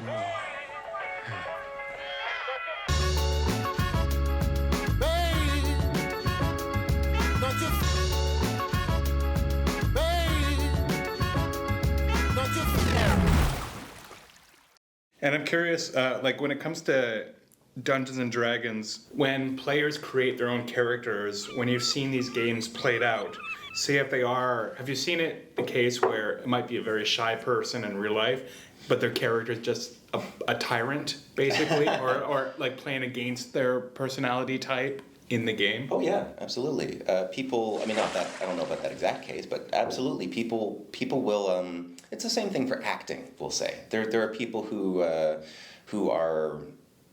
And I'm curious, like when it comes to Dungeons and Dragons, when players create their own characters, when you've seen these games played out, say if they are, have you seen it the case where it might be a very shy person in real life, but their character is just a tyrant, basically, or like playing against their personality type in the game? Oh yeah, absolutely. People, I mean, not that, I don't know about that exact case, but absolutely, people will, it's the same thing for acting, we'll say. There are people who are,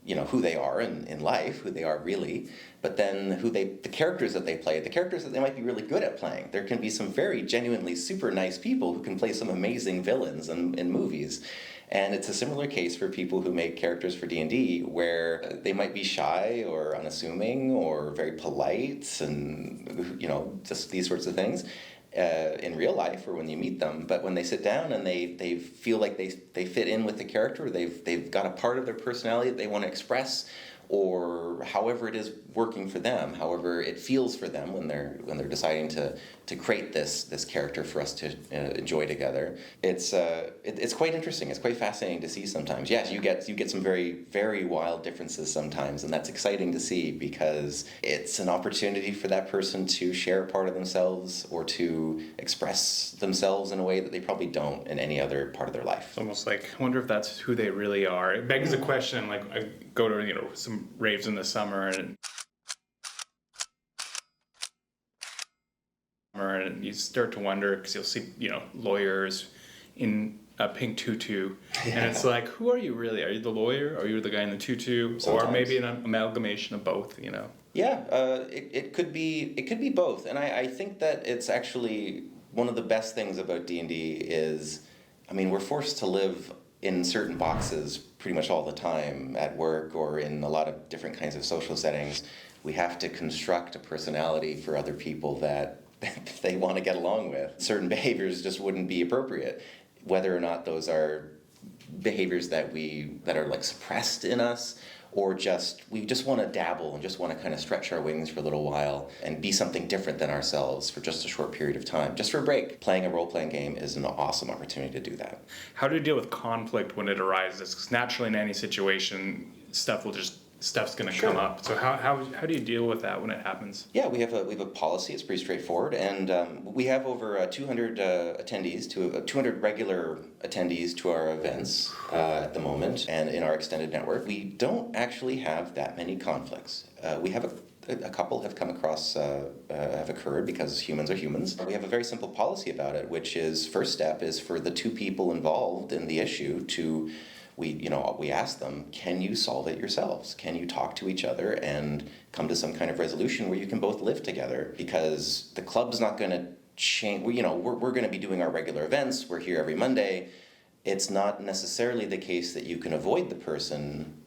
you know, who they are in life, who they are really, but then the characters that they play, the characters that they might be really good at playing. There can be some very genuinely super nice people who can play some amazing villains in movies. And it's a similar case for people who make characters for D&D where they might be shy or unassuming or very polite and, you know, just these sorts of things in real life or when you meet them. But when they sit down and they feel like they fit in with the character, they've got a part of their personality that they want to express, or however it is working for them, however it feels for them when they're deciding to create this character for us to enjoy together. It's quite interesting. It's quite fascinating to see sometimes. Yes, you get some very, very wild differences sometimes, and that's exciting to see because it's an opportunity for that person to share a part of themselves or to express themselves in a way that they probably don't in any other part of their life. It's almost like, I wonder if that's who they really are. It begs the question, like I go to, you know, some raves in the summer and you start to wonder because you'll see, you know, lawyers in a pink tutu, and it's like, who are you really? Are you the lawyer? Or are you the guy in the tutu? Sometimes. Or maybe an amalgamation of both, you know? Yeah, it could be both, and I think that it's actually one of the best things about D&D is, I mean, we're forced to live in certain boxes pretty much all the time at work or in a lot of different kinds of social settings. We have to construct a personality for other people that they want to get along with. Certain behaviors just wouldn't be appropriate, whether or not those are behaviors that are like suppressed in us, or we just want to dabble and just want to kind of stretch our wings for a little while and be something different than ourselves for just a short period of time, just for a break. Playing a role-playing game is an awesome opportunity to do that. How do you deal with conflict when it arises? Because naturally in any situation, stuff's going to come up. So how do you deal with that when it happens? Yeah, we have a policy. It's pretty straightforward, and we have over 200 attendees 200 regular attendees to our events at the moment, and in our extended network, we don't actually have that many conflicts. We have a couple have come across have occurred because humans are humans. We have a very simple policy about it, which is first step is for the two people involved in the issue to. We ask them, can you solve it yourselves? Can you talk to each other and come to some kind of resolution where you can both live together? Because the club's not going to change. We're going to be doing our regular events. We're here every Monday. It's not necessarily the case that you can avoid the person,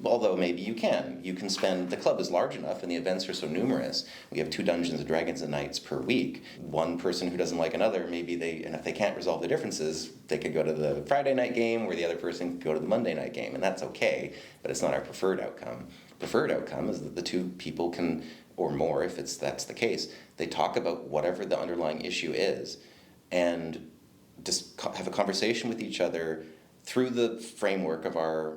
although maybe you can. The club is large enough and the events are so numerous. We have 2 Dungeons and Dragons nights per week. One person who doesn't like another, and if they can't resolve the differences, they could go to the Friday night game, where the other person could go to the Monday night game, and that's okay, but it's not our preferred outcome. Preferred outcome is that the two people can, or more if that's the case, they talk about whatever the underlying issue is, and just have a conversation with each other through the framework of our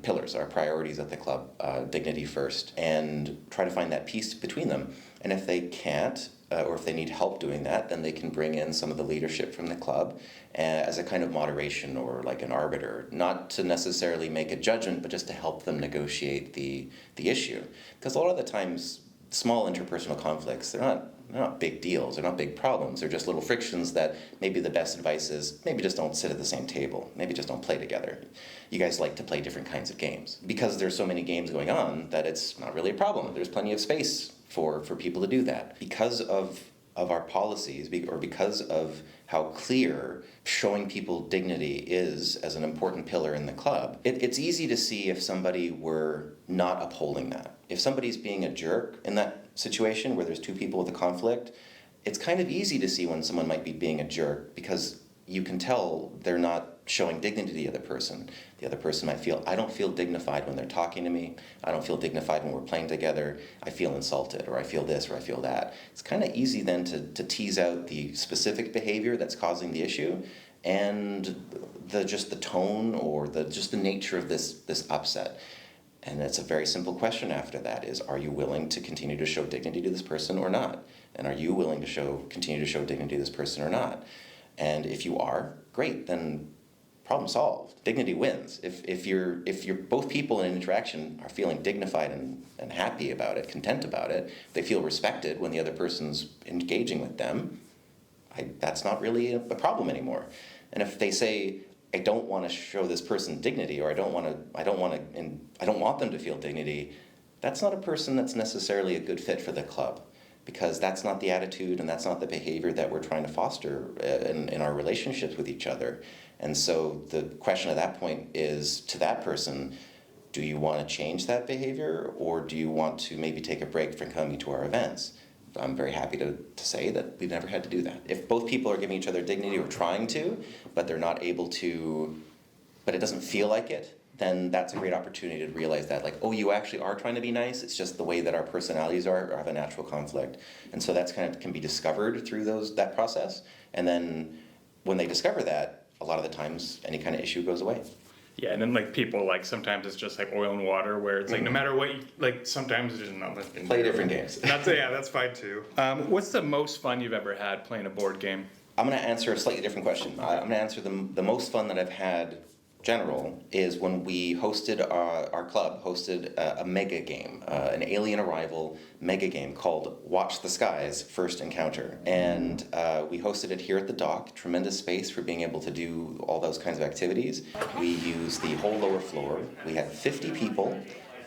pillars, our priorities at the club, dignity first, and try to find that peace between them. And if they can't, or if they need help doing that, then they can bring in some of the leadership from the club as a kind of moderation or like an arbiter, not to necessarily make a judgment, but just to help them negotiate the issue. Because a lot of the times, small interpersonal conflicts, they're not big deals, they're not big problems, they're just little frictions that maybe the best advice is maybe just don't sit at the same table, maybe just don't play together. You guys like to play different kinds of games. Because there's so many games going on that it's not really a problem. There's plenty of space for people to do that. Because of our policies, or because of how clear showing people dignity is as an important pillar in the club, it's easy to see if somebody were not upholding that. If somebody's being a jerk in that situation where there's 2 people with a conflict, it's kind of easy to see when someone might be being a jerk because you can tell they're not showing dignity to the other person. The other person might feel, I don't feel dignified when they're talking to me. I don't feel dignified when we're playing together. I feel insulted, or I feel this, or I feel that. It's kind of easy then to tease out the specific behavior that's causing the issue and just the tone or just the nature of this upset. And it's a very simple question after that is, are you willing to continue to show dignity to this person or not? And are you willing to continue to show dignity to this person or not? And if you are, great, then problem solved. Dignity wins. If you're both people in an interaction are feeling dignified and happy about it, content about it, they feel respected when the other person's engaging with them, that's not really a problem anymore. And if they say, I don't want to show this person dignity, or I don't want them to feel dignity, that's not a person that's necessarily a good fit for the club, because that's not the attitude and that's not the behavior that we're trying to foster in our relationships with each other. And so the question at that point is to that person, do you want to change that behavior, or do you want to maybe take a break from coming to our events? I'm very happy to say that we've never had to do that. If both people are giving each other dignity or trying to, but they're not able to, but it doesn't feel like it, then that's a great opportunity to realize that, like, oh, you actually are trying to be nice, it's just the way that our personalities are have a natural conflict. And so that's kind of can be discovered through that process. And then when they discover that, a lot of the times any kind of issue goes away. Yeah, and then like people, like sometimes it's just like oil and water, where it's like no matter what, like sometimes it's just nothing. Play different games. That's fine too. What's the most fun you've ever had playing a board game? I'm going to answer a slightly different question. I'm going to answer the most fun that I've had general is when we hosted our club hosted a mega game, an alien arrival mega game called Watch the Skies First Encounter. And we hosted it here at the dock. Tremendous space for being able to do all those kinds of activities. We used the whole lower floor. We had 50 people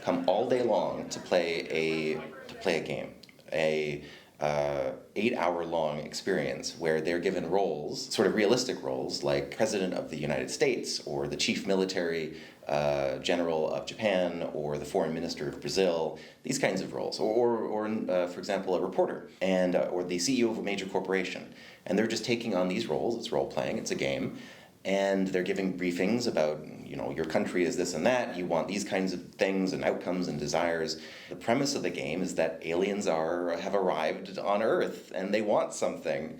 come all day long to play a game. 8-hour-long experience where they're given roles, sort of realistic roles, like President of the United States, or the Chief Military General of Japan, or the Foreign Minister of Brazil, these kinds of roles, or for example, a reporter, and or the CEO of a major corporation. And they're just taking on these roles. It's role-playing, it's a game, and they're giving briefings about, your country is this and that, you want these kinds of things and outcomes and desires. The premise of the game is that aliens have arrived on Earth and they want something,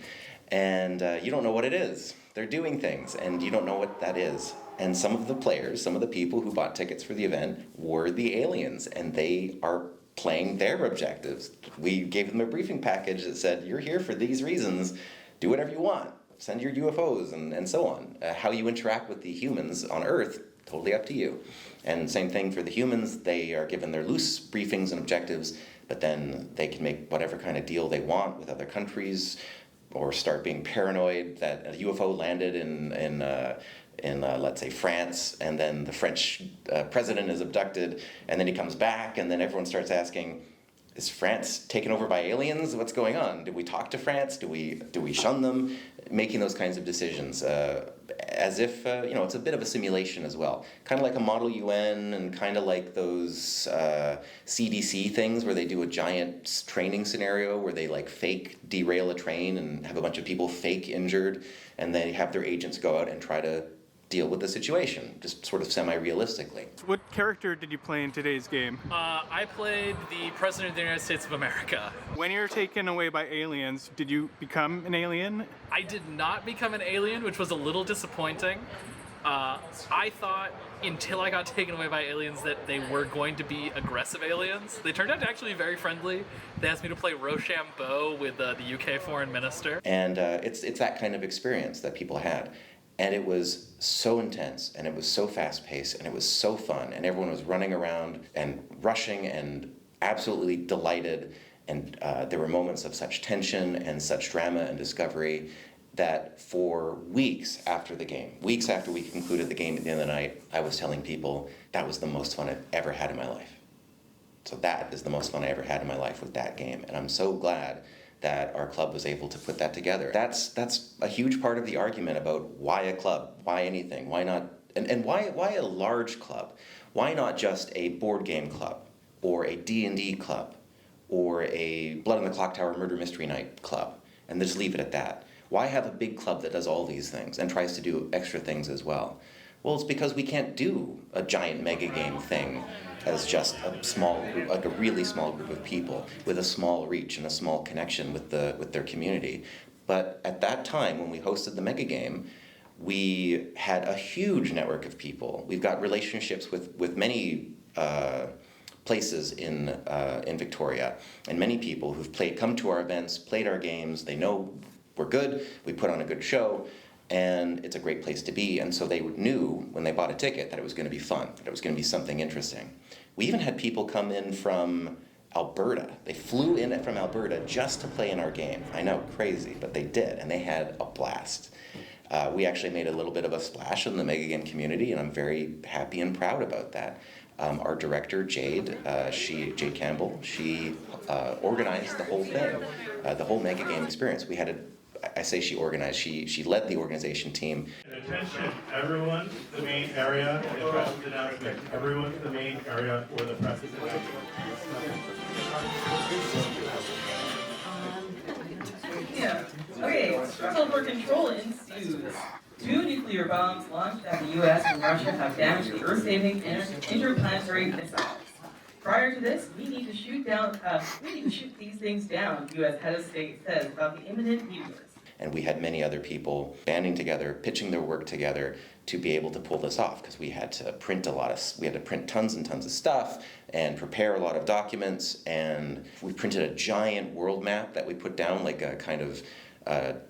and you don't know what it is. They're doing things and you don't know what that is. And some of the players, some of the people who bought tickets for the event were the aliens, and they are playing their objectives. We gave them a briefing package that said, you're here for these reasons, do whatever you want. Send your UFOs and so on. How you interact with the humans on Earth, totally up to you. And same thing for the humans. They are given their loose briefings and objectives, but then they can make whatever kind of deal they want with other countries, or start being paranoid that a UFO landed in let's say France, and then the French president is abducted, and then he comes back, and then everyone starts asking, is France taken over by aliens? What's going on? Do we talk to France? Do we shun them? Making those kinds of decisions, as if it's a bit of a simulation as well. Kind of like a Model UN, and kind of like those CDC things where they do a giant training scenario where they like fake derail a train and have a bunch of people fake injured, and they have their agents go out and try to deal with the situation, just sort of semi-realistically. What character did you play in today's game? I played the President of the United States of America. When you're taken away by aliens, did you become an alien? I did not become an alien, which was a little disappointing. I thought, until I got taken away by aliens, that they were going to be aggressive aliens. They turned out to actually be very friendly. They asked me to play Rochambeau with the UK foreign minister. And it's that kind of experience that people had. And it was so intense, and it was so fast-paced, and it was so fun, and everyone was running around and rushing and absolutely delighted, and there were moments of such tension and such drama and discovery that for weeks after the game, weeks after we concluded the game at the end of the night, I was telling people that was the most fun I've ever had in my life. So that is the most fun I ever had in my life with that game, and I'm so glad that our club was able to put that together. That's a huge part of the argument about why a club, why anything, why not, and why a large club? Why not just a board game club, or a D&D club, or a Blood on the Clock Tower Murder Mystery Night club, and just leave it at that? Why have a big club that does all these things and tries to do extra things as well? Well, it's because we can't do a giant mega game thing as just a small group, like a really small group of people with a small reach and a small connection with their community. But at that time, when we hosted the mega game, we had a huge network of people. We've got relationships with many places in Victoria, and many people who've come to our events, played our games. They know we're good. We put on a good show, and it's a great place to be. And so they knew when they bought a ticket that it was going to be fun, that it was going to be something interesting. We even had people come in from Alberta. They flew in from Alberta just to play in our game. I know, crazy, but they did, and they had a blast. We actually made a little bit of a splash in the mega game community, and I'm very happy and proud about that. Our director, Jade Campbell, she organized the whole thing, the whole mega game experience. We had I say she organized, she led the organization team. Attention, everyone to the main area, the press announcement. Everyone to the main area for the press announcement. Yeah. Okay, struggle for control ensues. 2 nuclear bombs launched at the U.S. and Russia have damaged the Earth-saving interplanetary missiles. Prior to this, we need to shoot these things down, U.S. head of state says about the imminent meteors. And we had many other people banding together, pitching their work together to be able to pull this off, because we had to print tons and tons of stuff and prepare a lot of documents, and we printed a giant world map that we put down, like a kind of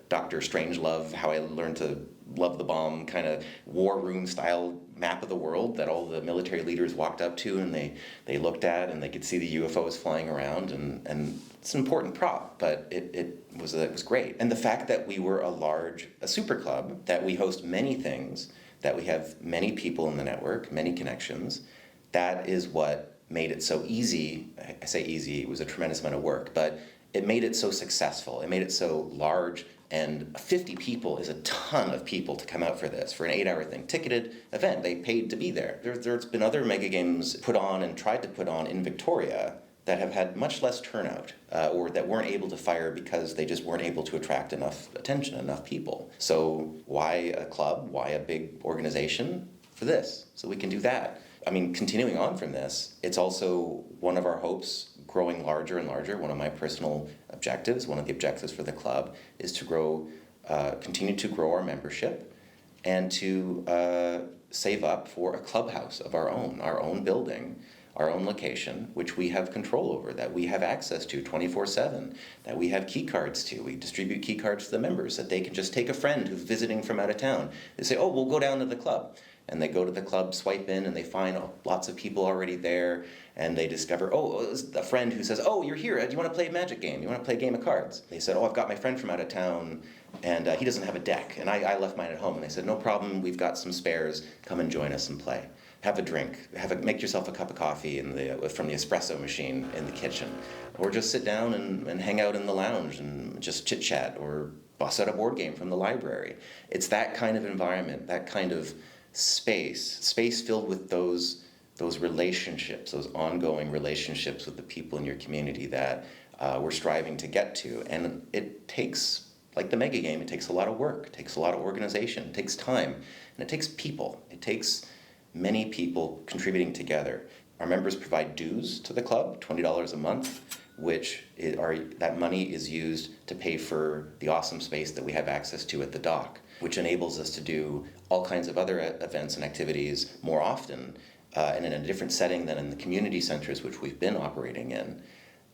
Dr. Strangelove, How I Learned to Love the Bomb, kind of war room style map of the world that all the military leaders walked up to and they looked at, and they could see the UFOs flying around, and it's an important prop, but it was great. And the fact that we were a super club, that we host many things, that we have many people in the network, many connections, that is what made it so easy. I say easy, it was a tremendous amount of work, but it made it so successful. It made it so large, and 50 people is a ton of people to come out for this, for an 8-hour thing. Ticketed event, they paid to be there. There's been other mega games put on and tried to put on in Victoria that have had much less turnout, or that weren't able to fire because they just weren't able to attract enough attention, enough people. So why a club? Why a big organization? For this, so we can do that. I mean, continuing on from this, it's also one of our hopes, growing larger and larger. One of my personal objectives, one of the objectives for the club, is to continue to grow our membership, and to save up for a clubhouse of our own building, our own location, which we have control over, that we have access to 24/7, that we have key cards to. We distribute key cards to the members, that they can just take a friend who's visiting from out of town. They say, oh, we'll go down to the club. And they go to the club, swipe in, and they find lots of people already there, and they discover, a friend who says, oh, you're here, do you want to play a magic game? You want to play a game of cards? They said, oh, I've got my friend from out of town, and he doesn't have a deck, and I left mine at home. And they said, no problem, we've got some spares, come and join us and play. Have a drink, make yourself a cup of coffee from the espresso machine in the kitchen, or just sit down and hang out in the lounge and just chit-chat, or bust out a board game from the library. It's that kind of environment, that kind of space filled with those relationships, those ongoing relationships with the people in your community that we're striving to get to. And it takes, like the mega game, it takes a lot of work, it takes a lot of organization, it takes time, and it takes people. It takes many people contributing together. Our members provide dues to the club, $20 a month, that money is used to pay for the awesome space that we have access to at the dock, which enables us to do all kinds of other events and activities more often, and in a different setting than in the community centers which we've been operating in,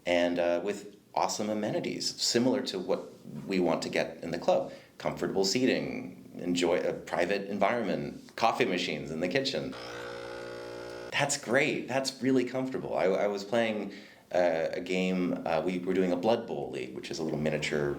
and with awesome amenities, similar to what we want to get in the club. Comfortable seating, enjoy a private environment, coffee machines in the kitchen. That's great, that's really comfortable. I was playing a game, we were doing a Blood Bowl League, which is a little miniature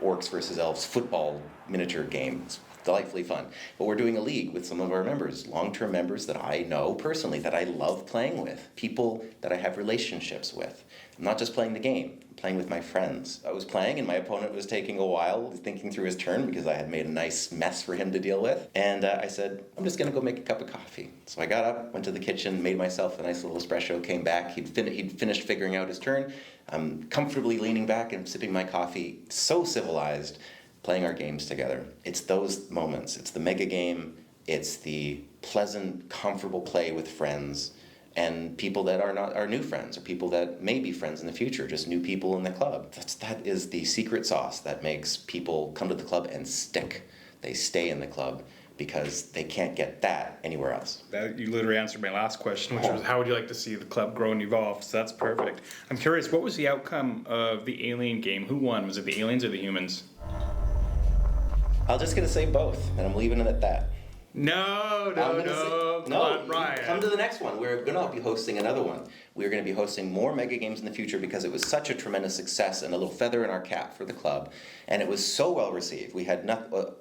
Orcs versus Elves football miniature game. It's delightfully fun. But we're doing a league with some of our members, long-term members that I know personally, that I love playing with, people that I have relationships with. I'm not just playing the game, I'm playing with my friends. I was playing and my opponent was taking a while thinking through his turn because I had made a nice mess for him to deal with. And I said, I'm just gonna go make a cup of coffee. So I got up, went to the kitchen, made myself a nice little espresso, came back, he'd finished figuring out his turn. I'm comfortably leaning back and sipping my coffee, so civilized. playing our games together. It's those moments. It's the mega game. It's the pleasant, comfortable play with friends and people that are new friends or people that may be friends in the future, just new people in the club. That is the secret sauce that makes people come to the club and stick. They stay in the club because they can't get that anywhere else. You literally answered my last question, which was how would you like to see the club grow and evolve? So that's perfect. I'm curious, what was the outcome of the Alien game? Who won? Was it the aliens or the humans? I'm just going to say both, and I'm leaving it at that. No. Come on, Ryan. Come to the next one. We're going to be hosting another one. We're going to be hosting more mega games in the future because it was such a tremendous success and a little feather in our cap for the club. And it was so well received. We had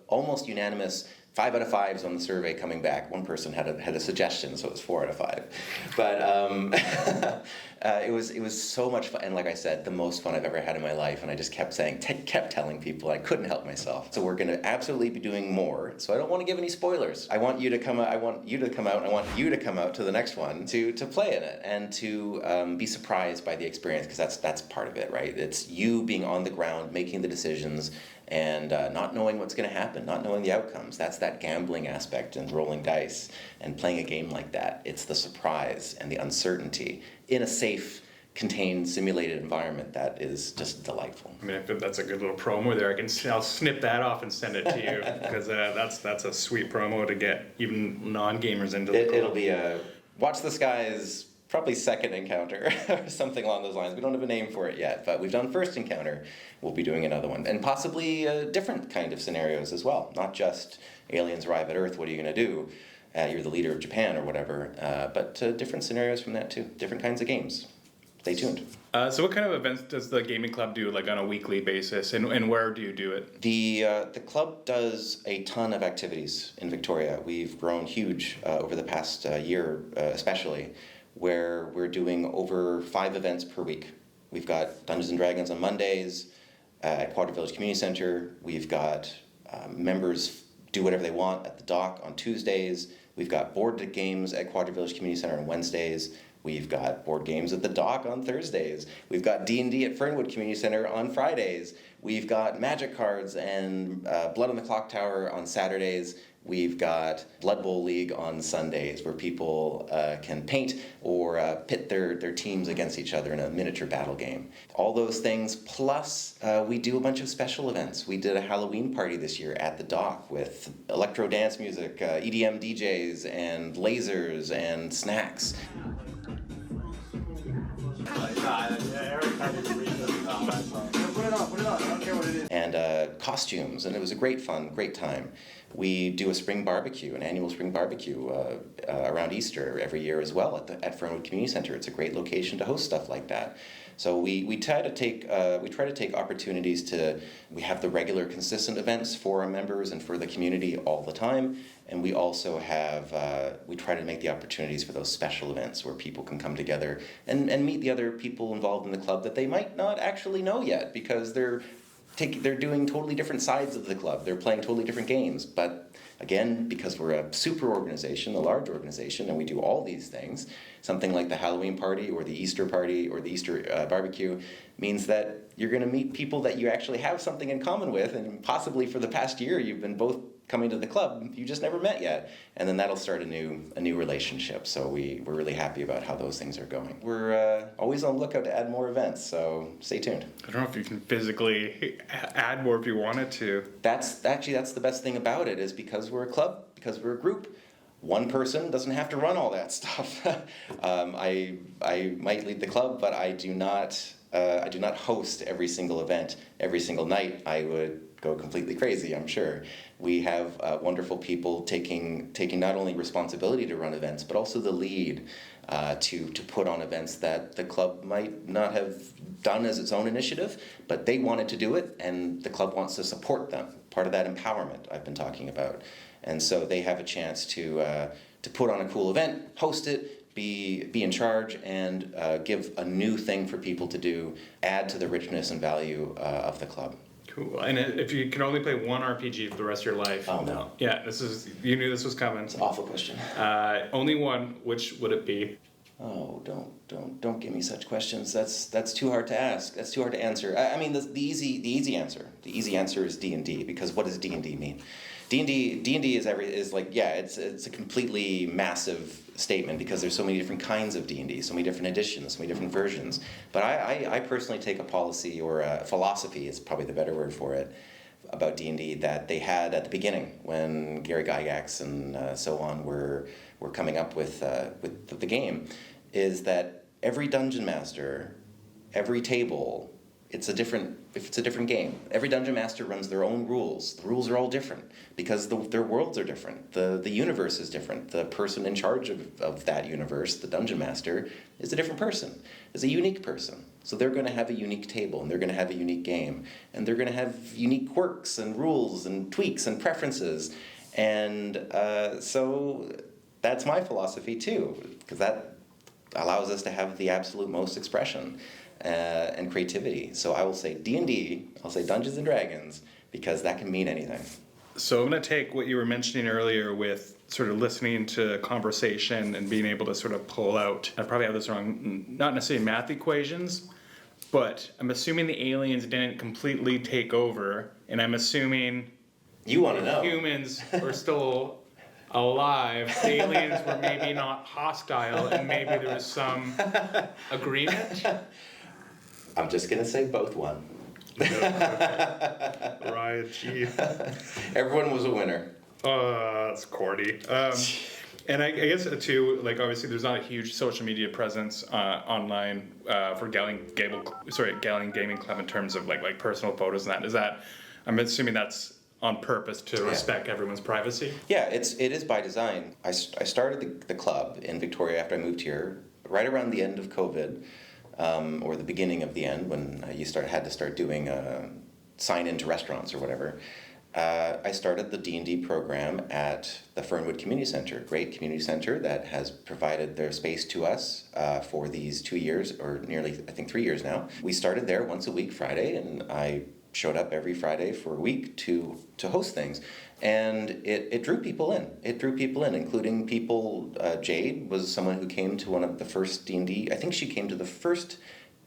almost unanimous 5 out of 5s on the survey coming back. One person had a suggestion, so it was 4 out of 5. But it was so much fun, and like I said, the most fun I've ever had in my life. And I just kept telling people I couldn't help myself. So we're going to absolutely be doing more. So I don't want to give any spoilers. I want you to come out. I want you to come out, and I want you to come out to the next one to play in it and to be surprised by the experience, because that's part of it, right? It's you being on the ground, making the decisions, and not knowing what's going to happen, not knowing the outcomes. That's that gambling aspect and rolling dice and playing a game like that. It's the surprise and the uncertainty in a safe, contained, simulated environment that is just delightful. I mean, if that's a good little promo there, I'll snip that off and send it to you because that's a sweet promo to get even non-gamers into the club. It'll be a Watch the Skies. Probably second encounter or something along those lines. We don't have a name for it yet, but we've done first encounter. We'll be doing another one. And possibly different kind of scenarios as well. Not just aliens arrive at Earth, what are you going to do? You're the leader of Japan or whatever. But different scenarios from that too. Different kinds of games. Stay tuned. So what kind of events does the gaming club do, like on a weekly basis, and where do you do it? The club does a ton of activities in Victoria. We've grown huge over the past year especially, where we're doing over 5 events per week. We've got Dungeons & Dragons on Mondays at Quadra Village Community Center. We've got members do whatever they want at the dock on Tuesdays. We've got board games at Quadra Village Community Center on Wednesdays. We've got board games at the dock on Thursdays. We've got D&D at Fernwood Community Center on Fridays. We've got Magic cards and Blood on the Clock Tower on Saturdays. We've got Blood Bowl League on Sundays, where people can paint or pit their teams against each other in a miniature battle game. All those things, plus we do a bunch of special events. We did a Halloween party this year at the dock with electro dance music, EDM DJs, and lasers and snacks. And costumes, and it was a great time. We do a spring barbecue, an annual spring barbecue around Easter every year as well at Fernwood Community Center. It's a great location to host stuff like that. So we try to take opportunities to. We have the regular, consistent events for our members and for the community all the time, and we also have we try to make the opportunities for those special events where people can come together and meet the other people involved in the club that they might not actually know yet because they're doing totally different sides of the club. They're playing totally different games, but again, because we're a super organization, a large organization, and we do all these things, something like the Halloween party or the Easter party or the Easter barbecue means that you're going to meet people that you actually have something in common with, and possibly for the past year you've been both coming to the club, you just never met yet, and then that'll start a new relationship. So we're really happy about how those things are going. We're always on the lookout to add more events, so stay tuned. I don't know if you can physically add more if you wanted to. That's the best thing about it, is because we're a club, because we're a group, one person doesn't have to run all that stuff. I might lead the club, but I do not host every single event every single night. I would go completely crazy, I'm sure. We have wonderful people taking not only responsibility to run events, but also the lead to put on events that the club might not have done as its own initiative, but they wanted to do it, and the club wants to support them. Part of that empowerment I've been talking about. And so they have a chance to put on a cool event, host it, be in charge, and give a new thing for people to do, add to the richness and value of the club. Cool. And if you can only play one RPG for the rest of your life. Oh, no. Yeah, you knew this was coming. It's an awful question. Only one, which would it be? Oh, don't give me such questions. That's too hard to ask. That's too hard to answer. I mean, the easy answer is D&D, because what does D&D mean? D&D is like, yeah, it's a completely massive statement because there's so many different kinds of D&D, so many different editions, so many different versions. But I personally take a policy, or a philosophy is probably the better word for it, about D&D that they had at the beginning when Gary Gygax and so on were coming up with the game, is that every dungeon master, every table, it's a different game. Every dungeon master runs their own rules. The rules are all different because their worlds are different. The universe is different. The person in charge of that universe, the dungeon master, is a different person, is a unique person. So they're going to have a unique table, and they're going to have a unique game, and they're going to have unique quirks and rules and tweaks and preferences. And so that's my philosophy too, because that allows us to have the absolute most expression and creativity. So I will say D&D, I'll say Dungeons and Dragons, because that can mean anything. So I'm going to take what you were mentioning earlier with sort of listening to conversation and being able to sort of pull out, I probably have this wrong, not necessarily math equations, but I'm assuming the aliens didn't completely take over, and I'm assuming You want to know. humans were still alive. The aliens were maybe not hostile, and maybe there was some agreement. I'm just going to say both won. Ryan Czech. Everyone was a winner. That's corny. And I guess too, like obviously there's not a huge social media presence online for Galleon Gaming Club in terms of like personal photos and that. Is that, I'm assuming that's on purpose to respect everyone's privacy? Yeah, it is by design. I started the club in Victoria after I moved here, right around the end of COVID, or the beginning of the end when you had to start doing sign in to restaurants or whatever. I started the D&D program at the Fernwood Community Center, great community center that has provided their space to us for these 2 years, or nearly, I think, 3 years now. We started there once a week, Friday, and I showed up every Friday for a week to host things. And it drew people in. It drew people in, including people, Jade was someone who came to one of the first D&D, I think she came to the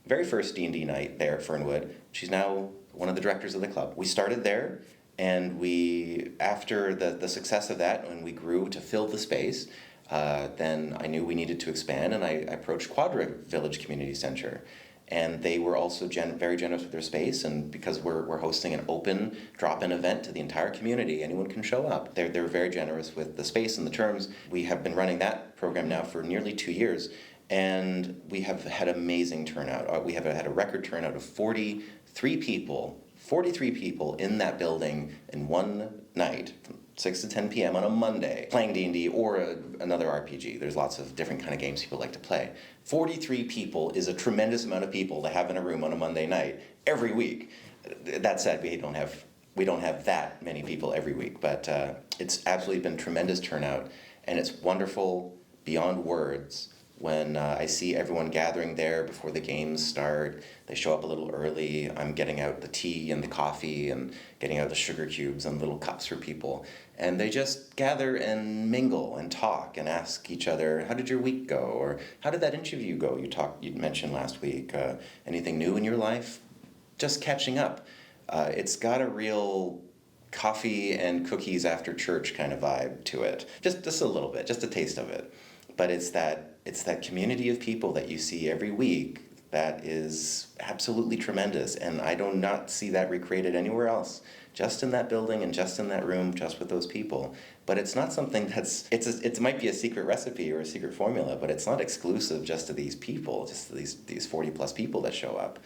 very first D&D night there at Fernwood. She's now one of the directors of the club. We started there, and after the success of that, when we grew to fill the space, then I knew we needed to expand, and I approached Quadra Village Community Center. And they were also very generous with their space, and because we're hosting an open drop-in event to the entire community, anyone can show up. They're very generous with the space and the terms. We have been running that program now for nearly 2 years, and we have had amazing turnout. We have had a record turnout of 43 people in that building in one night, from 6 to 10 p.m. on a Monday, playing D&D or another RPG. There's lots of different kind of games people like to play. 43 people is a tremendous amount of people to have in a room on a Monday night every week. That said, we don't have that many people every week, but it's absolutely been tremendous turnout, and it's wonderful beyond words when I see everyone gathering there before the games start. They show up a little early. I'm getting out the tea and the coffee and getting out the sugar cubes and little cups for people. And they just gather and mingle and talk and ask each other, how did your week go? Or how did that interview go you mentioned last week? Anything new in your life? Just catching up. It's got a real coffee and cookies after church kind of vibe to it. Just a little bit, just a taste of it. But it's that community of people that you see every week that is absolutely tremendous, and I do not see that recreated anywhere else. Just in that building and just in that room, just with those people. But it's not something it might be a secret recipe or a secret formula, but it's not exclusive just to these people, just to these 40 plus people that show up.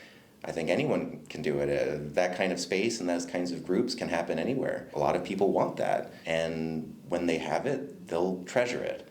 I think anyone can do it. That kind of space and those kinds of groups can happen anywhere. A lot of people want that, and when they have it, they'll treasure it.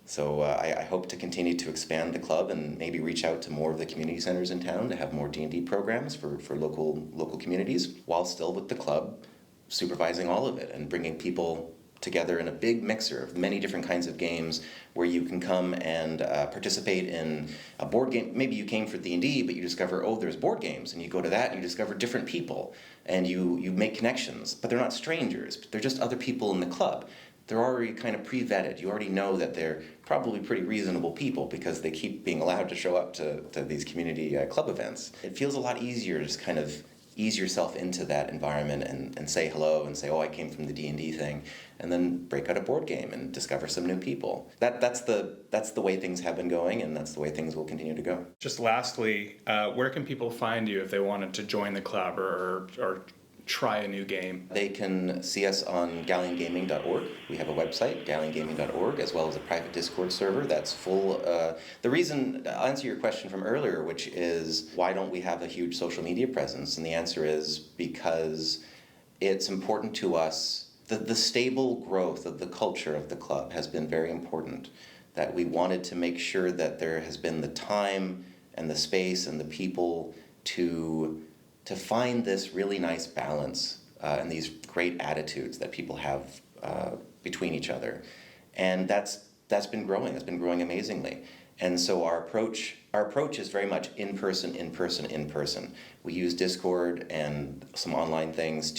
So I hope to continue to expand the club and maybe reach out to more of the community centers in town to have more D&D programs for local communities, while still with the club supervising all of it and bringing people together in a big mixer of many different kinds of games where you can come and participate in a board game. Maybe you came for D&D, but you discover, there's board games, and you go to that and you discover different people, and you make connections, but they're not strangers. They're just other people in the club. they're already kind of pre-vetted. You already know that they're probably pretty reasonable people because they keep being allowed to show up to these community club events. It feels a lot easier to just kind of ease yourself into that environment and say hello and say, oh, I came from the D&D thing, and then break out a board game and discover some new people. That's the way things have been going, and that's the way things will continue to go. Just lastly, where can people find you if they wanted to join the club or try a new game? They can see us on GalleonGaming.org. We have a website, GalleonGaming.org, as well as a private Discord server that's full. The reason, I'll answer your question from earlier, which is why don't we have a huge social media presence? And the answer is because it's important to us. The stable growth of the culture of the club has been very important. That we wanted to make sure that there has been the time and the space and the people to find this really nice balance and these great attitudes that people have between each other. And that's been growing. It's been growing amazingly. And so our approach is very much in person. We use Discord and some online things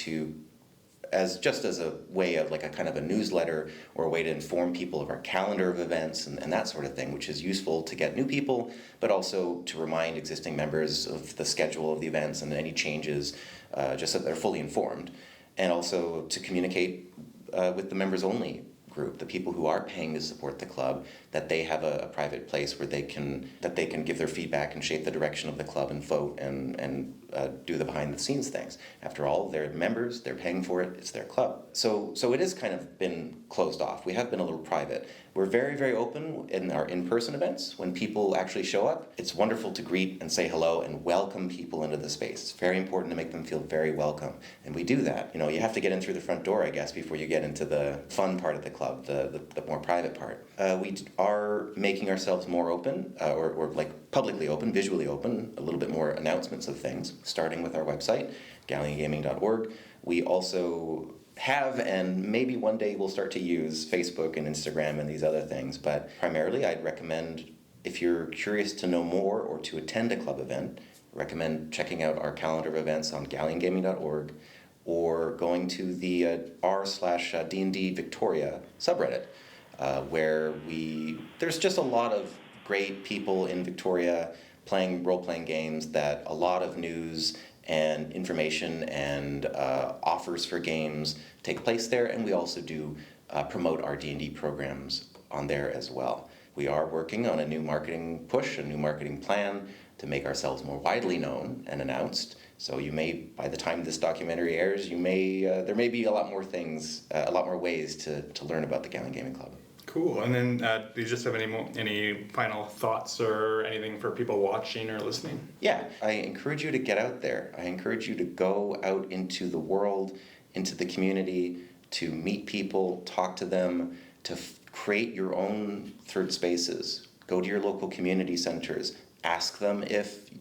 as a way of like a kind of a newsletter or a way to inform people of our calendar of events and that sort of thing, which is useful to get new people, but also to remind existing members of the schedule of the events and any changes, just so they're fully informed, and also to communicate with the members only group, the people who are paying to support the club, that they have a private place where they can give their feedback and shape the direction of the club and vote and do the behind the scenes things. After all, they're members, they're paying for it, it's their club. So it has kind of been closed off. We have been a little private. We're very, very open in our in-person events. When people actually show up, it's wonderful to greet and say hello and welcome people into the space. It's very important to make them feel very welcome. And we do that. You have to get in through the front door, I guess, before you get into the fun part of the club, the more private part. We are making ourselves more open, or like publicly open, visually open, a little bit more announcements of things, starting with our website, GallionGaming.org. We also have, and maybe one day we'll start to use Facebook and Instagram and these other things, but primarily I'd recommend, if you're curious to know more or to attend a club event, recommend checking out our calendar of events on GallionGaming.org or going to the r/D&D Victoria subreddit, where there's just a lot of great people in Victoria playing role-playing games, that a lot of news and information and offers for games take place there, and we also do promote our D&D programs on there as well. We are working on a new marketing push, a new marketing plan to make ourselves more widely known and announced. So you may, by the time this documentary airs, there may be a lot more things, a lot more ways to learn about the Galleon Gaming Club. Cool. And then do you just have any final thoughts or anything for people watching or listening? Yeah, I encourage you to get out there. I encourage you to go out into the world, into the community, to meet people, talk to them, to create your own third spaces. Go to your local community centers. Ask them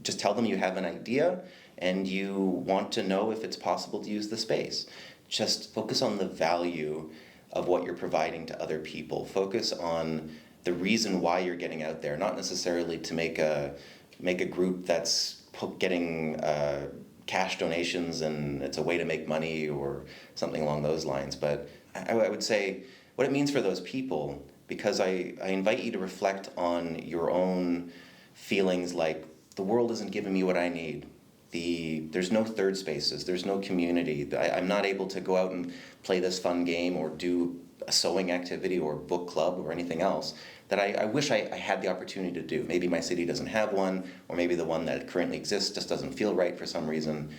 just tell them you have an idea and you want to know if it's possible to use the space. Just focus on the value of what you're providing to other people. Focus on the reason why you're getting out there, not necessarily to make a group that's getting cash donations and it's a way to make money or something along those lines. But I would say what it means for those people, because I invite you to reflect on your own feelings, like the world isn't giving me what I need. There's no third spaces, there's no community. I'm not able to go out and play this fun game or do a sewing activity or book club or anything else that I wish I had the opportunity to do. Maybe my city doesn't have one, or maybe the one that currently exists just doesn't feel right for some reason.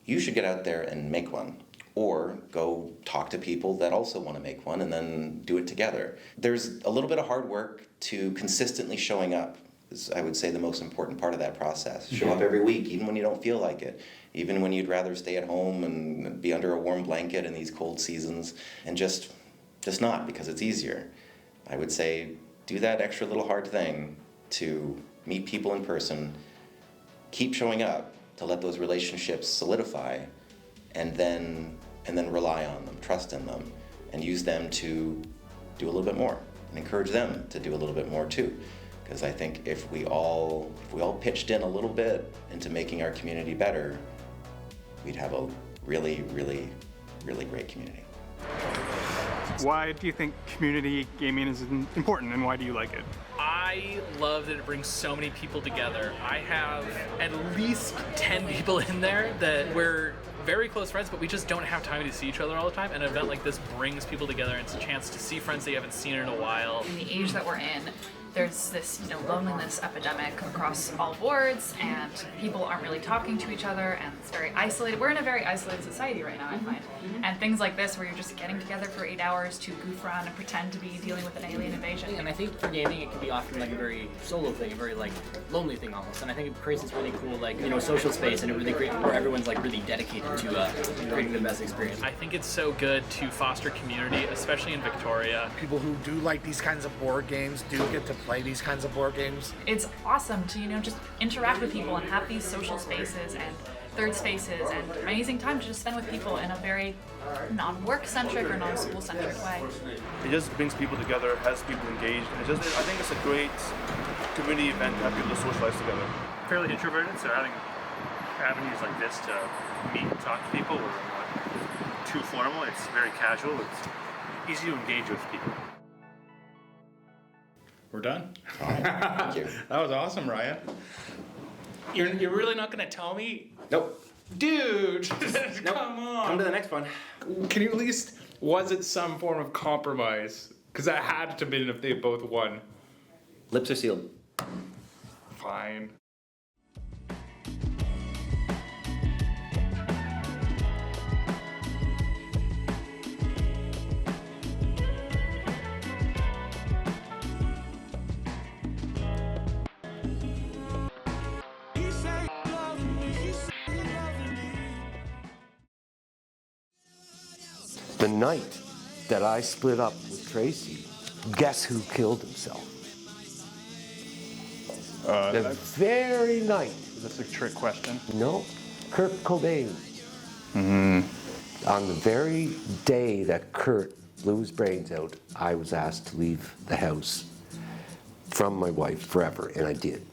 You should get out there and make one, or go talk to people that also want to make one and then do it together. There's a little bit of hard work to consistently showing up. Is, I would say, the most important part of that process. Show up every week, even when you don't feel like it, even when you'd rather stay at home and be under a warm blanket in these cold seasons, and just not, because it's easier. I would say do that extra little hard thing to meet people in person, keep showing up to let those relationships solidify, and then rely on them, trust in them, and use them to do a little bit more, and encourage them to do a little bit more too. Because I think if we all pitched in a little bit into making our community better, we'd have a really, really, really great community. Why do you think community gaming is important, and why do you like it? I love that it brings so many people together. I have at least 10 people in there that we're very close friends, but we just don't have time to see each other all the time. And an event like this brings people together, and it's a chance to see friends that you haven't seen in a while. In the age that we're in, there's this loneliness epidemic across all boards, and people aren't really talking to each other, and it's very isolated. We're in a very isolated society right now, I find. And things like this, where you're just getting together for 8 hours to goof around and pretend to be dealing with an alien invasion. And I think for gaming, it can be often like a very solo thing, a very like lonely thing almost. And I think it creates this really cool social space, and it really great where everyone's like really dedicated to creating the best experience. I think it's so good to foster community, especially in Victoria. People who do like these kinds of board games do get to play these kinds of board games. It's awesome to just interact with people and have these social spaces and third spaces and amazing time to just spend with people in a very non-work centric or non-school centric way. It just brings people together, has people engaged, and I think it's a great community event to have people to socialize together. Fairly introverted, so having avenues like this to meet and talk to people are not too formal. It's very casual. It's easy to engage with people. We're done. All right. Thank you. That was awesome, Ryan. You're really not gonna tell me? Nope. Dude, Nope. come on. Come to the next one. Can you at least, was it some form of compromise? Because that had to have been if they both won. Lips are sealed. Fine. The night that I split up with Tracy, guess who killed himself? The very night. Is this a trick question? No, Kurt Cobain. On the very day that Kurt blew his brains out, I was asked to leave the house from my wife forever, and I did.